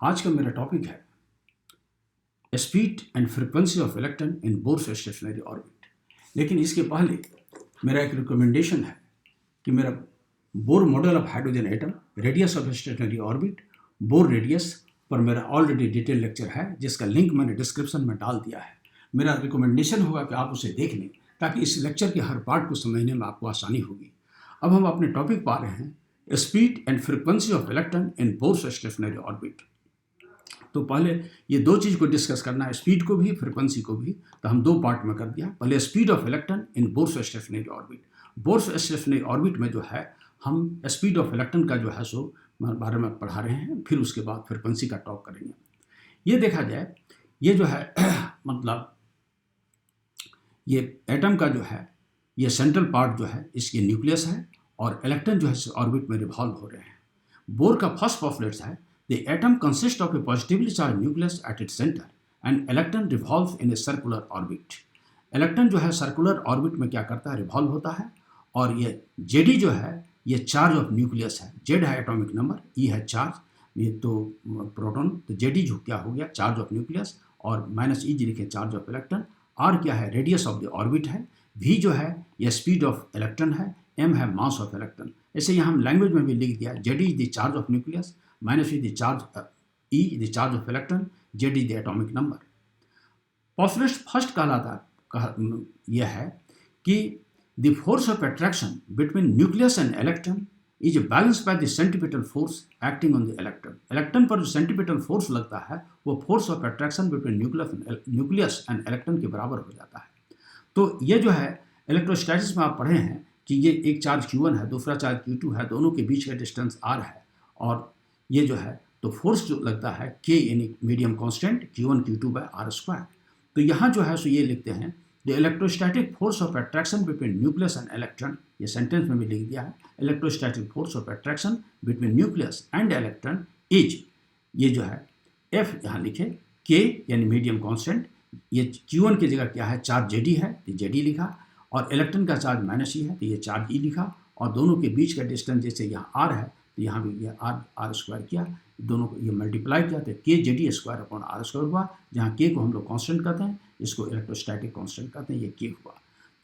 आज का मेरा टॉपिक है speed and frequency of electron in Bohr's stationary orbit. लेकिन इसके पहले मेरा एक रिकमेंडेशन है कि मेरा Bohr model of hydrogen atom, radius of stationary orbit, Bohr radius पर मेरा ऑलरेडी डिटेल लेक्चर है, जिसका लिंक मैंने डिस्क्रिप्शन में डाल दिया है। मेरा रिकमेंडेशन होगा कि आप उसे देख लें ताकि इस लेक्चर के हर पार्ट को समझने में आपको आसानी होगी। अब हम अपने टॉपिक पा रहे हैं speed and frequency of electron in Bohr's stationary orbit. तो पहले ये दो चीज़ को डिस्कस करना है, स्पीड को भी फ्रीक्वेंसी को भी। तो हम दो पार्ट में कर दिया। पहले speed of electron in Bohr's stationary orbit. Bohr's stationary orbit में जो है हम स्पीड ऑफ इलेक्ट्रॉन का जो है सो बारे में पढ़ा रहे हैं, फिर उसके बाद फ्रीक्वेंसी का टॉक करेंगे। ये देखा जाए, ये जो है मतलब ये एटम का जो है ये सेंट्रल पार्ट जो है इसके न्यूक्लियस है और इलेक्ट्रॉन जो है ऑर्बिट में रिवॉल्व हो रहे हैं। बोर का फर्स्ट पॉस्टुलेट है the atom consists of a positively charged nucleus at its center and electron revolves in a circular orbit। Electron जो है सर्कुलर ऑर्बिट में क्या करता है, रिवॉल्व होता है। और ये जेडी जो है ये चार्ज ऑफ न्यूक्लियस है। जेड है एटॉमिक नंबर, ई है चार्ज, ये तो प्रोटॉन, तो जेडी जो क्या हो गया चार्ज ऑफ न्यूक्लियस, और माइनस ई जी लिखे चार्ज ऑफ इलेक्ट्रॉन। आर क्या है, रेडियस ऑफ द ऑर्बिट है। वी जो है ये स्पीड ऑफ इलेक्ट्रॉन है। एम है मास ऑफ इलेक्ट्रॉन। ऐसे यहाँ हम लैंग्वेज में भी लिख दिया, Z is the charge of nucleus, minus is the charge, E the charge of electron, Z is the atomic number। Postulate first कहलाता यह है कि the force of attraction between nucleus and electron is balanced by the centripetal force acting on the electron। Electron पर जो centripetal force लगता है वो force of attraction between nucleus and electron के बराबर हो जाता है। तो ये जो है इलेक्ट्रोस्टैटिक्स में आप पढ़े हैं कि ये एक चार्ज Q1 है, दूसरा चार्ज Q2 है, दोनों के बीच का डिस्टेंस R है, और ये जो है तो फोर्स जो लगता है K यानी medium constant Q1 Q2 by R square. तो यहाँ जो है सो ये लिखते हैं the electrostatic force of attraction between nucleus and electron. ये सेंटेंस में भी लिख दिया है, electrostatic force of attraction between nucleus and electron is, ये जो है F यहाँ लिखे, K यानी मीडियम कांस्टेंट, ये Q1 की जगह क्या है चार्ज JD है तो JD लिखा, और इलेक्ट्रॉन का चार्ज माइनस E है तो ये चार्ज E लिखा, और दोनों के बीच का डिस्टेंस जैसे यहाँ R है तो यहाँ भी ये आर स्क्वायर किया, दोनों को ये मल्टीप्लाई किया तो K Z E square upon R square हुआ, जहाँ के को हम लोग कांस्टेंट कहते हैं, इसको इलेक्ट्रोस्टैटिक कांस्टेंट कहते हैं, ये के हुआ।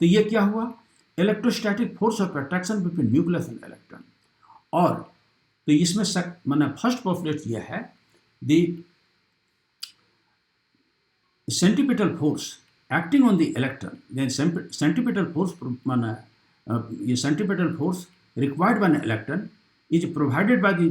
तो ये क्या हुआ, electrostatic force of attraction between nucleus and electron. और तो इसमें मैंने फर्स्ट पॉस्टुलेट लिया है the centripetal force acting on the electron, then centripetal force माना ये centripetal force required by an electron is provided by the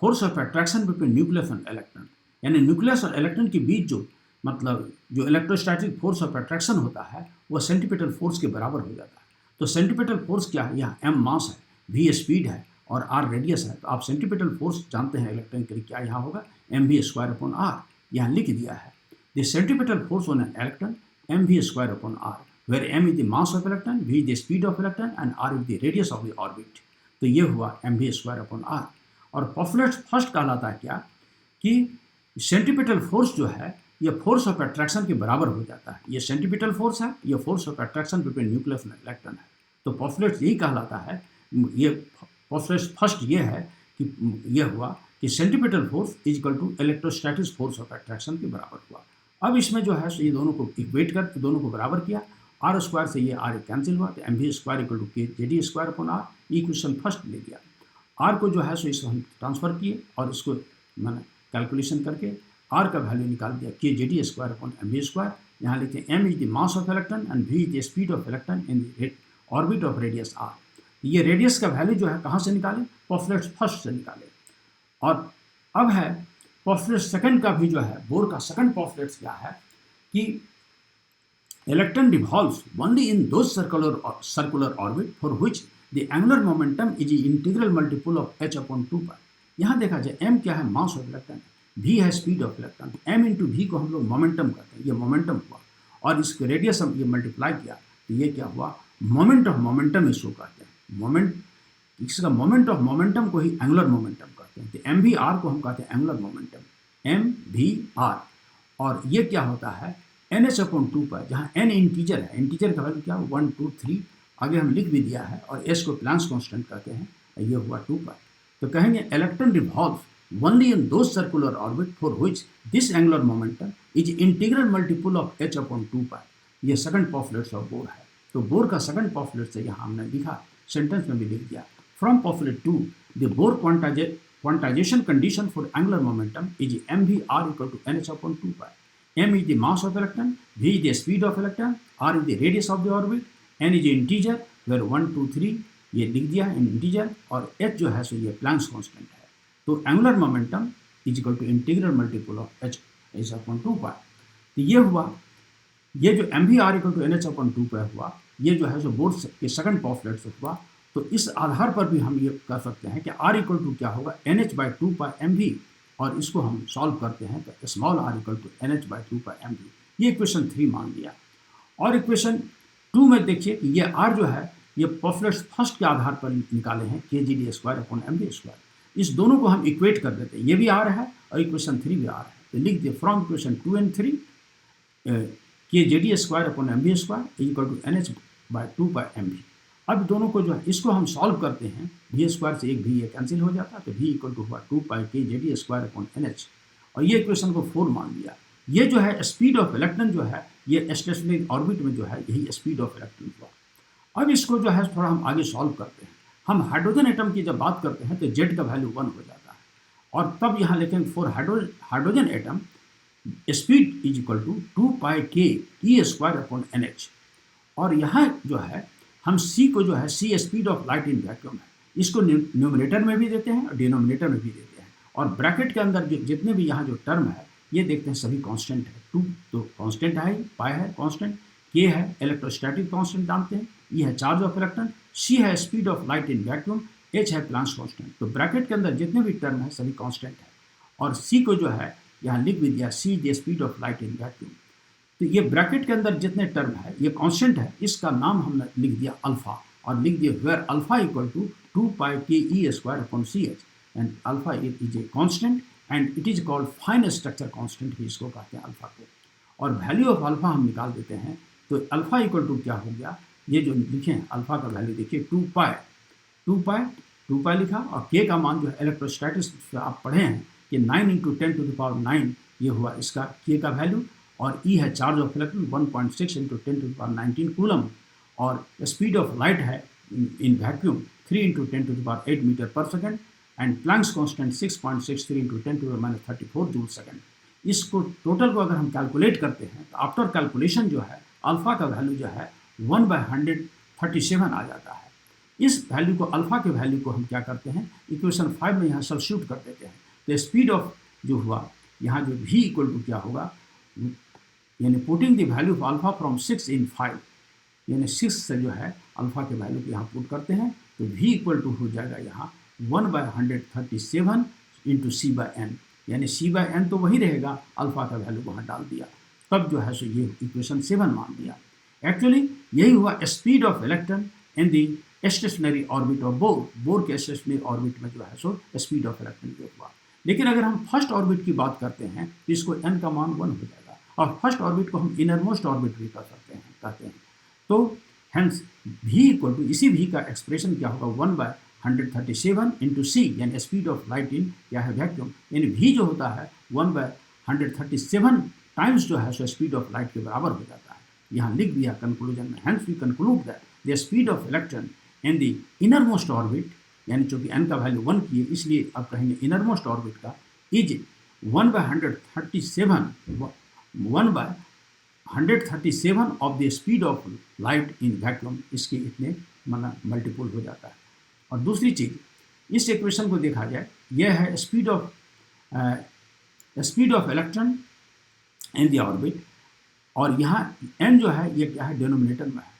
force of attraction between nucleus and electron। यानी nucleus और इलेक्ट्रॉन के बीच जो मतलब जो इलेक्ट्रोस्टैटिक फोर्स ऑफ अट्रैक्शन होता है वह सेंट्रीपिटल फोर्स के बराबर हो जाता है। तो सेंट्रीपिटल फोर्स क्या है, यहाँ m मास है, v स्पीड है और r रेडियस है। तो आप सेंट्रीपिटल फोर्स जानते हैं इलेक्ट्रॉन के लिए क्या यहाँ होगा, mv स्क्वायर अपॉन r, यहाँ लिख दिया है the centripetal force on an electron mv square upon r, where m is the mass of electron, v is the speed of electron and r is the radius of the orbit। तो ये हुआ mv square upon r। और postulate first कहलाता है क्या कि centripetal force जो है ये फोर्स ऑफ अट्रैक्शन के बराबर हो जाता है। ये सेंट्रीपिटल फोर्स है, ये force of attraction between nucleus and electron है। तो पॉस्टुलेट यही कहलाता है, ये पॉस्टुलेट फर्स्ट ये है कि ये हुआ कि centripetal force is equal to electrostatic force of attraction के बराबर हुआ। अब इसमें जो है ये दोनों को इक्वेट कर दोनों को बराबर किया, आर स्क्वायर से ये आर कैंसिल हुआ तो mv square equal to K Z E square upon R, equation first ले दिया। आर को जो है सो इसको हम ट्रांसफर किए और इसको मैंने कैलकुलेशन करके आर का वैल्यू निकाल दिया के Z E square upon mv square. यहाँ लिखते हैं m is the mass of electron and v is the speed of electron in the orbit of radius r। ये रेडियस का वैल्यू जो है कहाँ से निकालें, पॉस्टुलेट फर्स्ट से निकाले। और अब है पॉस्टुलेट सेकंड का भी जो है, बोर का सेकंड पॉस्टुलेट क्या है कि electron revolves only in those circular orbit for which the angular momentum is the integral multiple of h upon 2 pi। यहाँ देखा जाए m क्या है, मास ऑफ इलेक्ट्रॉन, v है speed of electron, m into v को हम लोग momentum कहते हैं, ये मोमेंटम हुआ, और इसके रेडियस हम ये मल्टीप्लाई किया तो ये क्या हुआ, मोमेंट ऑफ मोमेंटम इसको कहते हैं। मोमेंट, इसका मोमेंट ऑफ मोमेंटम को ही एंगुलर मोमेंटम कहते हैं। तो एम वी आर को हम कहते हैं angular momentum, M V R. और ये क्या होता है, एन एच अपॉन 2 पर, जहाँ एन इंटीजर है, इंटीजर का वैल्यू क्या 1 2 3 आगे हम लिख भी दिया है, और एस को प्लैंक्स कांस्टेंट कहते हैं, ये हुआ 2 पाई। तो कहेंगे electron revolve only in those circular orbit for which this angular momentum is integral multiple of h upon 2 पाई। ये सेकंड पॉपुलेट्स ऑफ बोर है। तो बोर का सेकंड पॉपुलेट से यहाँ हमने लिखा, सेंटेंस में भी लिख दिया, from populate 2 the bore quantization condition for angular momentum is mv r equal to nh upon 2 pi. M is the mass of electron, v is the speed of electron, r is the radius of the orbit, n is the integer where 1 2 3 ये लिख दिया इन integer, और h जो है सो ये planks constant है। तो angular momentum is equal to integral multiple of h upon 2 pi. तो ये हुआ, ये जो M V R equal to nh upon 2 pi हुआ, ये जो है सो बोर के सेकंड पॉपुलेट से हुआ। तो इस आधार पर भी हम ये कर सकते हैं कि r इक्वल टू क्या होगा NH by 2 pi m v, और इसको हम सॉल्व करते हैं तो small r equal to NH by 2 pi m v. ये इक्वेशन 3 मान लिया। और इक्वेशन 2 में देखिए कि ये r जो है ये पॉपुलेट्स फर्स्ट के आधार पर निकाले हैं kgd² अपॉन mv²। इस दोनों को हम इक्वेट कर देते हैं, ये भी r है और इक्वेशन 3 भी r है। तो लिख दिए from equation 2 and 3 kgd² upon mv² equal to NH by 2 pi m v. अब दोनों को जो है इसको हम सॉल्व करते हैं, v² से एक भी ये कैंसिल हो जाता है, तो v इक्वल टू हुआ 2 पाई kgd² अपॉन NH, और ये इक्वेशन को 4 मान लिया। ये जो है स्पीड ऑफ इलेक्ट्रॉन जो है ये स्टेशनरी ऑर्बिट में जो है यही स्पीड ऑफ इलेक्ट्रॉन हुआ। अब इसको जो है थोड़ा हम आगे सॉल्व करते हैं। हम हाइड्रोजन एटम की जब बात करते हैं तो z का वैल्यू 1 हो जाता है, और तब यहाँ लिखेंगे for hydrogen atom speed is equal to 2 pi ke² upon NH, और यहाँ जो है हम c को जो है c speed of light in vacuum है, इसको न्यूमरेटर में भी देते हैं और डिनोमिनेटर में भी देते हैं, और ब्रैकेट के अंदर जितने भी यहाँ जो टर्म है ये देखते हैं सभी कांस्टेंट है। 2 तो कांस्टेंट है, पाई है कांस्टेंट, k है इलेक्ट्रोस्टैटिक कांस्टेंट जानते हैं, e है चार्ज ऑफ इलेक्ट्रॉन, c है speed of light in vacuum, h है प्लैंक्स कांस्टेंट। तो ब्रैकेट के अंदर जितने भी टर्म है सभी कांस्टेंट है, और c को जो है यहाँ लिख भी दिया c the speed of light in vacuum. तो ये ब्रैकेट के अंदर जितने टर्म है ये कांस्टेंट है, इसका नाम हमने लिख दिया अल्फा, और लिख दिया where alpha equal to 2 pi ke² upon ch, and alpha is a constant and it is called fine structure constant भी इसको कहते हैं अल्फा को। और वैल्यू ऑफ अल्फा हम निकाल देते हैं, तो अल्फा इक्वल टू क्या हो गया, ये जो लिखे हैं अल्फा का वैल्यू देखिए 2 पाई लिखा, और के का मान जो है इलेक्ट्रोस्टैटिक्स आप पढ़े हैं कि 9 × 10⁻⁹ ये हुआ इसका के का वैल्यू, और ई है चार्ज ऑफ इलेक्ट्रॉन 1.6 × 10⁻19 कूलम, और स्पीड ऑफ लाइट है इन वैक्यूम 3 × 10⁸ मीटर पर second, and Planck's constant 6.63 × 10⁻34 joule second. इसको टोटल को अगर हम कैलकुलेट करते हैं तो आफ्टर कैलकुलेशन जो है अल्फा का वैल्यू जो है 1/137 आ जाता है। इस वैल्यू को अल्फा के वैल्यू को हम क्या करते हैं इक्वेशन 5 में यहाँ सब्स्टिट्यूट कर देते हैं। तो स्पीड ऑफ जो हुआ यहाँ जो v इक्वल टू क्या होगा, यानी putting the value of alpha from 6 in 5, यानी 6 से जो है अल्फा के वैल्यू को यहाँ पुट करते हैं, तो v इक्वल टू हो जाएगा यहाँ 1/137 इंटू c/n, यानी c/n तो वही रहेगा, अल्फा का वैल्यू वहाँ डाल दिया, तब जो है सो ये इक्वेशन 7 मान दिया। एक्चुअली यही हुआ speed of electron in the stationery orbit of bore के स्टेशनरी ऑर्बिट में जो है सो स्पीड ऑफ इलेक्ट्रॉन ये हुआ। लेकिन अगर हम फर्स्ट ऑर्बिट की बात करते हैं तो इसको n का मान 1 हो जाएगा, और फर्स्ट ऑर्बिट को हम इनरमोस्ट ऑर्बिट भी कर सकते हैं कहते हैं। तो हेंस v इक्वल टू इसी v का एक्सप्रेशन क्या होगा 1/137 इंटू c, यानी स्पीड ऑफ लाइट इन क्या है वैक्यूम, यानी v जो होता है 1/137 टाइम्स जो है सो स्पीड ऑफ लाइट के बराबर हो जाता है। यहाँ लिख दिया कंक्लूजन में, hence we conclude that the speed of electron in the innermost orbit, यानी चूंकि n का वैल्यू 1 किए इसलिए अब कहेंगे इनरमोस्ट ऑर्बिट का is 1/137 of the speed of light in vacuum, इसके इतने मल्टीपल हो जाता है। और दूसरी चीज़ इस इक्वेशन को देखा जाए, यह है speed of electron in the orbit, और यहाँ n जो है ये क्या है डिनोमिनेटर में है,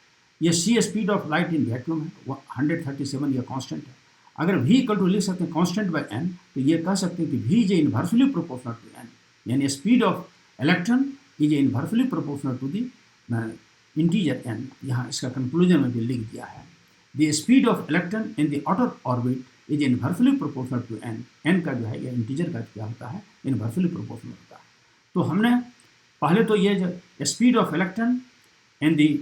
ये c speed of light in vacuum है 137, ये कांस्टेंट है। अगर v इक्वल टू लिख सकते हैं कांस्टेंट बाय n, तो ये कह सकते हैं कि v is inversely proportional to n, यानी speed of electron is inversely proportional to the integer n। यहाँ इसका कंक्लूजन में भी लिख दिया है the speed of electron in the outer orbit is inversely proportional to n। n का जो है ये इंटीजर का क्या होता है इनवर्सली प्रोपोर्शनल होता है। तो हमने पहले तो ये जो speed of electron in the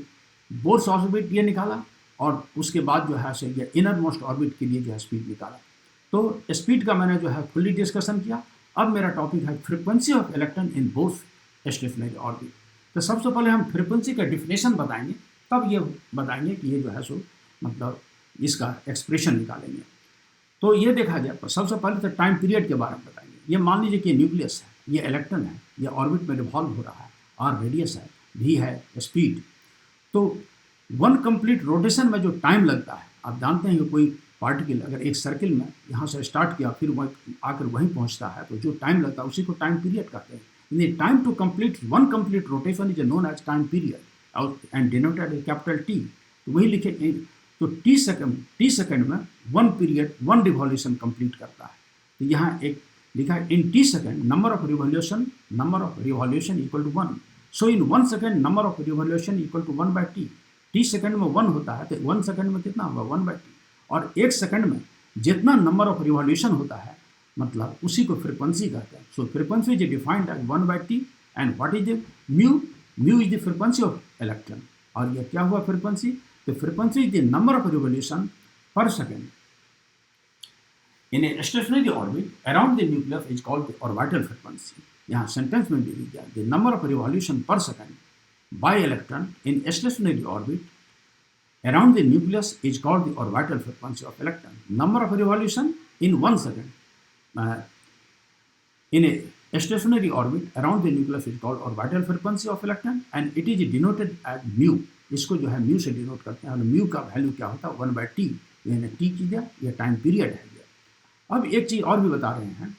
Bohr's orbit ये निकाला, और उसके बाद जो है ये इनर मोस्ट ऑर्बिट के लिए जो है स्पीड निकाला। तो स्पीड का मैंने जो है फुल्ली डिस्कशन किया। अब मेरा टॉपिक है frequency of electron in both stationery orbit. तो सबसे पहले हम फ्रीक्वेंसी का डिफिनेशन बताएंगे, तब ये बताएंगे कि ये जो है मतलब इसका एक्सप्रेशन निकालेंगे। तो ये देखा जाए सबसे पहले तो टाइम पीरियड के बारे में बताएंगे। ये मान लीजिए कि न्यूक्लियस है, ये इलेक्ट्रॉन है, ये ऑर्बिट में रिवॉल्व हो रहा है, आर रेडियस है, भी है स्पीड। तो वन कंप्लीट रोटेशन में जो टाइम लगता है, आप जानते हैं कि कोई पार्टिकल अगर एक सर्किल में यहाँ से स्टार्ट किया फिर वह आकर वहीं पहुँचता है, तो जो टाइम लगता है उसी को टाइम पीरियड कहते हैं। यानी time to complete one complete rotation is known as time period and denoted a capital T. तो वही लिखे, तो टी सेकंड में one period one revolution complete करता है। तो यहाँ एक लिखा है in T second number of revolution equal to 1। So in 1 second number of revolution equal to 1/t। T second में 1 होता है तो 1 सेकंड में कितना होगा 1/t। और एक सेकंड में जितना नंबर ऑफ रिवॉल्यूशन होता है मतलब उसी को फ्रीक्वेंसी कहते हैं। So frequency is defined as 1/t and what is mu. Mu is the frequency of electron. और यह क्या हुआ frequency? The frequency is the number of revolution per second in a stationary orbit around the nucleus is called the orbital frequency। यहाँ sentence में भी लिख दिया, the number of revolution per second by electron in a stationary orbit around the nucleus is called the orbital frequency of electron। Number of revolution in 1 second in a stationary orbit around the nucleus is called orbital frequency of electron and it is denoted as mu। इसको जो है mu से denote करते हैं। और mu का value क्या होता है 1/t, यानी टी की दिया, यह टाइम पीरियड है ये। अब एक चीज़ और भी बता रहे हैं,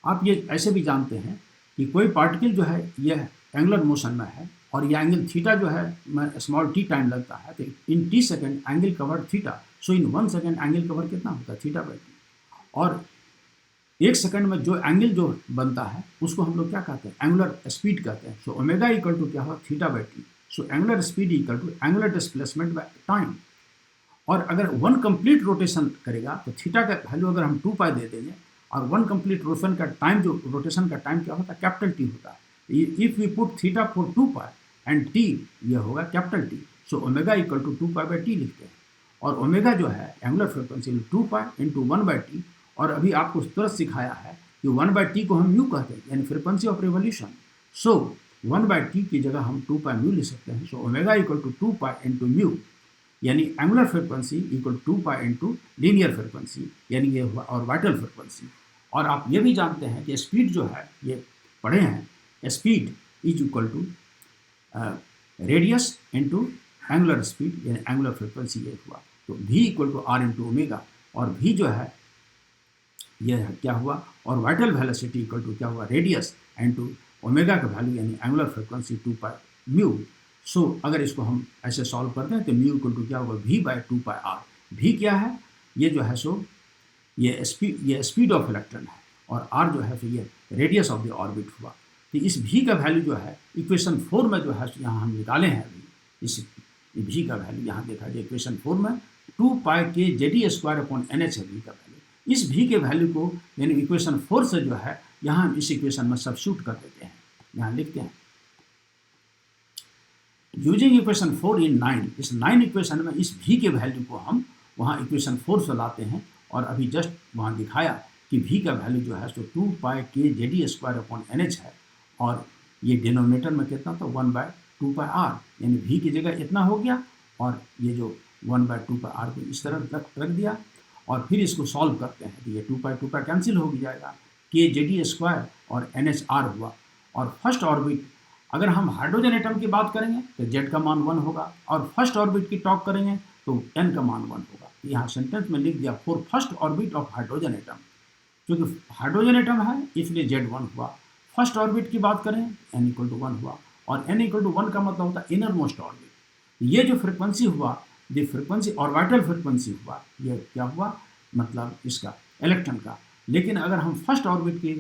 आप ये ऐसे भी जानते हैं कि कोई पार्टिकल जो है यह एंगुलर मोशन में है और यह एंगल थीटा जो है स्मॉल टी टाइम लगता है, तो in T second angle cover theta. So in 1 second angle cover कितना होता है θ/t। और एक सेकंड में जो एंगल जो बनता है उसको हम लोग क्या कहते हैं एंगुलर स्पीड कहते हैं। सो ओमेगा इक्वल टू क्या हुआ θ/t। So angular speed equal to angular displacement by time. और अगर वन कंप्लीट रोटेशन करेगा तो थीटा का वैल्यू अगर हम 2π दे देंगे और वन कंप्लीट रोटेशन का टाइम जो रोटेशन का टाइम क्या होता है कैपिटल टी होता है। If we put theta for 2π and T ये होगा capital T. So omega equal to 2π/t लिखते हैं। और ओमेगा जो है एंगुलर फ्रिक्वेंसी 2π × 1/t। और अभी आपको तुरंत सिखाया है कि 1/t को हम म्यू कहते हैं, यानी frequency of revolution. So 1/t की जगह हम 2π म्यू लिख सकते हैं। So omega equal to 2π × mu, यानी angular frequency equal 2π × linear frequency, यानी ये हुआ ऑर्बिटल फ्रिक्वेंसी। और आप ये भी जानते हैं कि स्पीड जो है ये पढ़े हैं, speed is equal to radius into angular speed, यानी एंगुलर फ्रिक्वेंसी ये हुआ। तो v equal to r × omega. और v जो है यह क्या हुआ ऑर्बिटल वेलोसिटी इक्वल टू क्या हुआ रेडियस इंटू ओमेगा का वैल्यू, यानी एंगुलर फ्रिक्वेंसी 2π म्यू। सो अगर इसको हम ऐसे सॉल्व करते हैं तो म्यू इक्वल टू क्या होगा v/2πr। v क्या है ये जो है ये स्पीड ऑफ इलेक्ट्रॉन है और r जो है ये रेडियस ऑफ द ऑर्बिट हुआ। तो इस v का वैल्यू जो है इक्वेशन 4 में जो है यहाँ हम निकाले हैं। अभी इस v का वैल्यू यहाँ देखा जाए इक्वेशन 4 में 2π के Jd² है v का वैल्यू। इस v के वैल्यू को यानी इक्वेशन 4 से जो है यहाँ हम इस इक्वेशन में सब्स्टिट्यूट कर देते हैं। यहाँ लिखते हैं यूजिंग इक्वेशन 4 इन 9। इस 9 इक्वेशन में इस v के वैल्यू को हम वहाँ इक्वेशन 4 से लाते हैं। और अभी जस्ट वहाँ दिखाया कि v का वैल्यू जो है 2π के Jd² है और ये डिनोमिनेटर में कितना था 1/2πr, यानी v की जगह इतना हो गया और ये जो 1/2πr को इस तरह रख दिया। और फिर इसको सॉल्व करते हैं तो ये 2π कैंसिल हो जाएगा, के Jd² और NHR हुआ। और फर्स्ट ऑर्बिट अगर हम हाइड्रोजन एटम की बात करेंगे तो Z का मान 1 होगा और फर्स्ट ऑर्बिट की टॉक करेंगे तो N का मान 1 होगा। यहाँ सेंटेंस में लिख दिया for first orbit of hydrogen atom, क्योंकि हाइड्रोजन एटम है इसलिए Z 1 हुआ। फर्स्ट ऑर्बिट की बात करें N इक्वल टू 1 हुआ और N इक्वल टू 1 का मतलब होता है इनर मोस्ट ऑर्बिट। ये जो फ्रिक्वेंसी हुआ द फ्रिक्वेंसी ऑर्बिटल फ्रिक्वेंसी हुआ, ये क्या हुआ मतलब इसका इलेक्ट्रॉन का। लेकिन अगर हम फर्स्ट ऑर्बिट की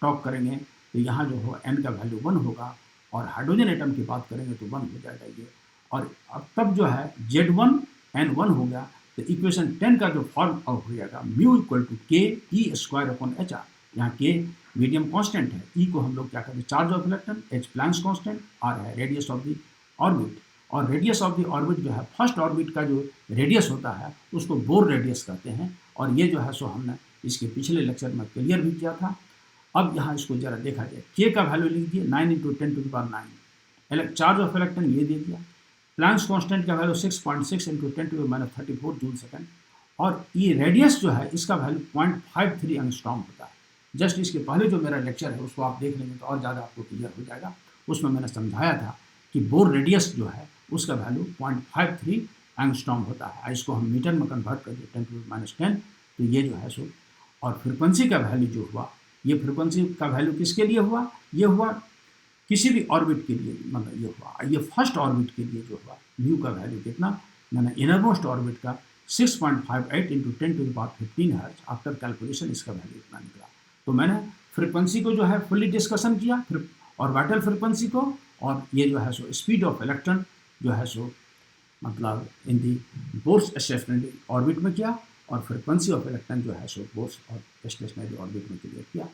टॉक करेंगे तो यहाँ जो होगा N का वैल्यू 1 होगा और हाइड्रोजन एटम की बात करेंगे तो 1 हो जाएगा ये। और अब तब जो है Z1 N1 हो गया तो इक्वेशन 10 का जो फॉर्म हो जाएगा म्यू इक्वल टू ke²/HR। यहाँ k मीडियम कांस्टेंट है, e को हम लोग क्या कहते हैं charge of electron, h Planck's constant, r है रेडियस ऑफ द ऑर्बिट। और रेडियस ऑफ द ऑर्बिट जो है, फर्स्ट ऑर्बिट का जो रेडियस होता है उसको बोर रेडियस कहते हैं, और ये जो है सो हमने इसके पिछले लेक्चर में क्लियर भी किया था। अब यहाँ इसको जरा देखा जाए, के का वैल्यू लिख दिए 9 × 10⁹, चार्ज ऑफ इलेक्ट्रॉन ये दे दिया, प्लैंक्स कांस्टेंट का वैल्यू 6.6 × 10⁻34 जूल सेकंड, और ये रेडियस जो है इसका वैल्यू 0.53 एंगस्ट्रॉम होता है। जस्ट इसके पहले जो मेरा लेक्चर है उसको आप देख लेंगे तो और ज़्यादा आपको क्लियर हो जाएगा। उसमें मैंने समझाया था कि बोर रेडियस जो है उसका वैल्यू 0.53 एंगस्ट्रॉम होता है। इसको हम मीटर में कन्वर्ट कर दिए 10⁻10, तो ये जो है सो, और फ्रिक्वेंसी का वैल्यू जो हुआ, ये फ्रिक्वेंसी का वैल्यू किसके लिए हुआ, ये हुआ किसी भी ऑर्बिट के लिए, मतलब ये हुआ, ये फर्स्ट ऑर्बिट के लिए जो हुआ म्यू का वैल्यू कितना, मैंने इनरमोस्ट ऑर्बिट का 6.58 × 10⁻15 हर्ट्ज, आफ्टर कैलकुलेशन इसका वैल्यू इतना निकला। तो मैंने फ्रिक्वेंसी को जो है फुल्ली डिस्कशन किया, फिर ऑर्बिटल फ्रिक्वेंसी को, और ये जो है सो स्पीड ऑफ इलेक्ट्रॉन जो है सो मतलब इन दी बोर्स स्टेशनरी ऑर्बिट में किया, और फ्रिक्वेंसी ऑफ इलेक्ट्रॉन जो है सो बोर्स और स्टेशनरी ऑर्बिट में क्लियर किया।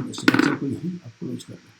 इस लेक्चर को यहीं अब क्लोज करते हैं।